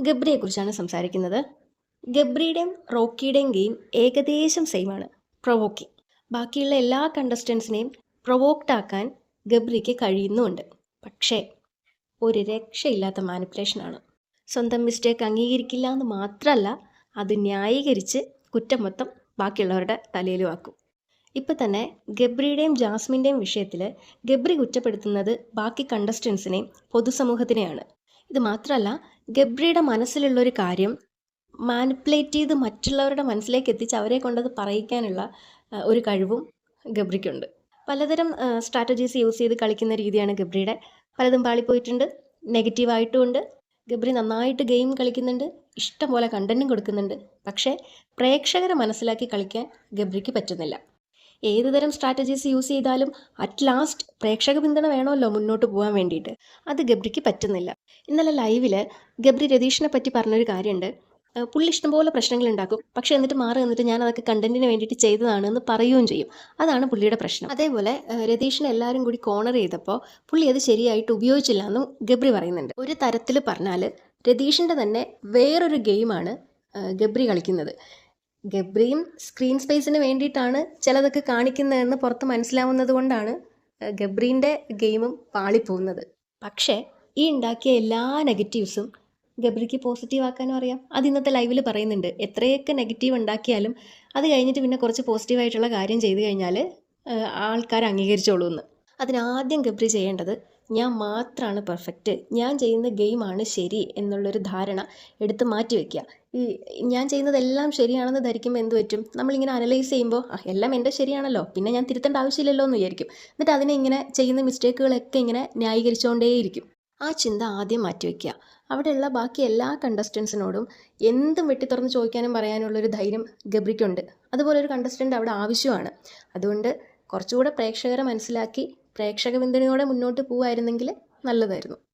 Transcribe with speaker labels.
Speaker 1: ഗബ്രിയെക്കുറിച്ചാണ് സംസാരിക്കുന്നത്. ഗബ്രിയുടെയും റോക്കിയുടെയും ഗെയിം ഏകദേശം സെയിമാണ്, പ്രൊവോക്കിംഗ്. ബാക്കിയുള്ള എല്ലാ കണ്ടസ്റ്റൻസിനെയും പ്രൊവോക്ഡ് ആക്കാൻ ഗബ്രിക്ക് കഴിയുന്നുമുണ്ട്. പക്ഷേ ഒരു രക്ഷയില്ലാത്ത മാനിപ്പുലേഷനാണ്. സ്വന്തം മിസ്റ്റേക്ക് അംഗീകരിക്കില്ല എന്ന് മാത്രമല്ല, അത് ന്യായീകരിച്ച് കുറ്റം മൊത്തം ബാക്കിയുള്ളവരുടെ തലയിലും ആക്കും. ഇപ്പം തന്നെ ഗബ്രിയുടെയും ജാസ്മിൻ്റെയും വിഷയത്തിൽ ഗബ്രി കുറ്റപ്പെടുത്തുന്നത് ബാക്കി കണ്ടസ്റ്റൻസിനെയും പൊതുസമൂഹത്തിനെയാണ്. ഇത് മാത്രമല്ല, ഗബ്രിയുടെ മനസ്സിലുള്ളൊരു കാര്യം മാനിപ്പുലേറ്റ് ചെയ്ത് മറ്റുള്ളവരുടെ മനസ്സിലേക്ക് എത്തിച്ച് അവരെ കൊണ്ടത് പറയിക്കാനുള്ള ഒരു കഴിവും ഗബ്രിക്കുണ്ട്. പലതരം സ്ട്രാറ്റജീസ് യൂസ് ചെയ്ത് കളിക്കുന്ന രീതിയാണ് ഗബ്രിയുടെ. പലതും പാളിപ്പോയിട്ടുണ്ട്, നെഗറ്റീവായിട്ടും ഉണ്ട്. ഗബ്രി നന്നായിട്ട് ഗെയിം കളിക്കുന്നുണ്ട്, ഇഷ്ടം പോലെ കണ്ടൻറ്റും കൊടുക്കുന്നുണ്ട്. പക്ഷേ പ്രേക്ഷകരെ മനസ്സിലാക്കി കളിക്കാൻ ഗബ്രിക്ക് പറ്റുന്നില്ല. ഏത് തരം സ്ട്രാറ്റജീസ് യൂസ് ചെയ്താലും അറ്റ് ലാസ്റ്റ് പ്രേക്ഷക പിന്തുണ വേണമല്ലോ മുന്നോട്ട് പോകാൻ വേണ്ടിയിട്ട്. അത് ഗബ്രിക്ക് പറ്റുന്നില്ല. ഇന്നലെ ലൈവിൽ ഗബ്രി രതീഷിനെ പറ്റി പറഞ്ഞൊരു കാര്യമുണ്ട്. പുള്ളി ഇഷ്ടംപോലെ പ്രശ്നങ്ങൾ ഉണ്ടാക്കും, പക്ഷേ എന്നിട്ട് മാറി നിന്നിട്ട് ഞാൻ അതൊക്കെ കണ്ടന്റിന് വേണ്ടിയിട്ട് ചെയ്തതാണ് എന്ന് പറയുകയും ചെയ്യും. അതാണ് പുള്ളിയുടെ പ്രശ്നം. അതേപോലെ രതീഷിനെ എല്ലാവരും കൂടി കോർണർ ചെയ്തപ്പോൾ പുള്ളി അത് ശരിയായിട്ട് ഉപയോഗിച്ചില്ല എന്നും ഗബ്രി പറയുന്നുണ്ട്. ഒരു തരത്തിൽ പറഞ്ഞാൽ രതീഷിൻ്റെ തന്നെ വേറൊരു ഗെയിമാണ് ഗബ്രി കളിക്കുന്നത്. ഗബ്രിയും സ്ക്രീൻ സ്പേസിന് വേണ്ടിയിട്ടാണ് ചിലതൊക്കെ കാണിക്കുന്നതെന്ന് പുറത്ത് മനസ്സിലാവുന്നത് കൊണ്ടാണ് ഗബ്രീൻ്റെ ഗെയിമും പാളിപ്പോകുന്നത്. പക്ഷേ ഈ ഉണ്ടാക്കിയ എല്ലാ നെഗറ്റീവ്സും ഗബ്രിക്ക് പോസിറ്റീവ് ആക്കാനും അറിയാം. അത് ഇന്നത്തെ ലൈവിൽ പറയുന്നുണ്ട്. എത്രയൊക്കെ നെഗറ്റീവ് ഉണ്ടാക്കിയാലും അത് കഴിഞ്ഞിട്ട് പിന്നെ കുറച്ച് പോസിറ്റീവായിട്ടുള്ള കാര്യം ചെയ്തു കഴിഞ്ഞാൽ ആൾക്കാർ അംഗീകരിച്ചോളൂ എന്ന്. അതിനാദ്യം ഗബ്രി ചെയ്യേണ്ടത് ഞാൻ മാത്രമാണ് പെർഫെക്റ്റ്, ഞാൻ ചെയ്യുന്ന ഗെയിമാണ് ശരി എന്നുള്ളൊരു ധാരണ എടുത്ത് മാറ്റി വയ്ക്കുക. ഈ ഞാൻ ചെയ്യുന്നതെല്ലാം ശരിയാണെന്ന് ധരിക്കുമ്പോൾ എന്ത് പറ്റും, നമ്മളിങ്ങനെ അനലൈസ് ചെയ്യുമ്പോൾ എല്ലാം എൻ്റെ ശരിയാണല്ലോ, പിന്നെ ഞാൻ തിരുത്തേണ്ട ആവശ്യമില്ലല്ലോ എന്ന് വിചാരിക്കും. എന്നിട്ട് അതിനെ ഇങ്ങനെ ചെയ്യുന്ന മിസ്റ്റേക്കുകളൊക്കെ ഇങ്ങനെ ന്യായീകരിച്ചുകൊണ്ടേയിരിക്കും. ആ ചിന്ത ആദ്യം മാറ്റി വയ്ക്കുക. അവിടെയുള്ള ബാക്കി എല്ലാ കണ്ടസ്റ്റൻസിനോടും എന്തും വെട്ടിത്തുറന്ന് ചോദിക്കാനും പറയാനുള്ളൊരു ധൈര്യം ഗബ്രിക്കുണ്ട്. അതുപോലെ ഒരു കണ്ടസ്റ്റൻ്റ് അവിടെ ആവശ്യമാണ്. അതുകൊണ്ട് കുറച്ചുകൂടെ പ്രേക്ഷകരെ മനസ്സിലാക്കി പ്രേക്ഷക പിന്തുണയോടെ മുന്നോട്ട് പോവുമായിരുന്നെങ്കിൽ നല്ലതായിരുന്നു.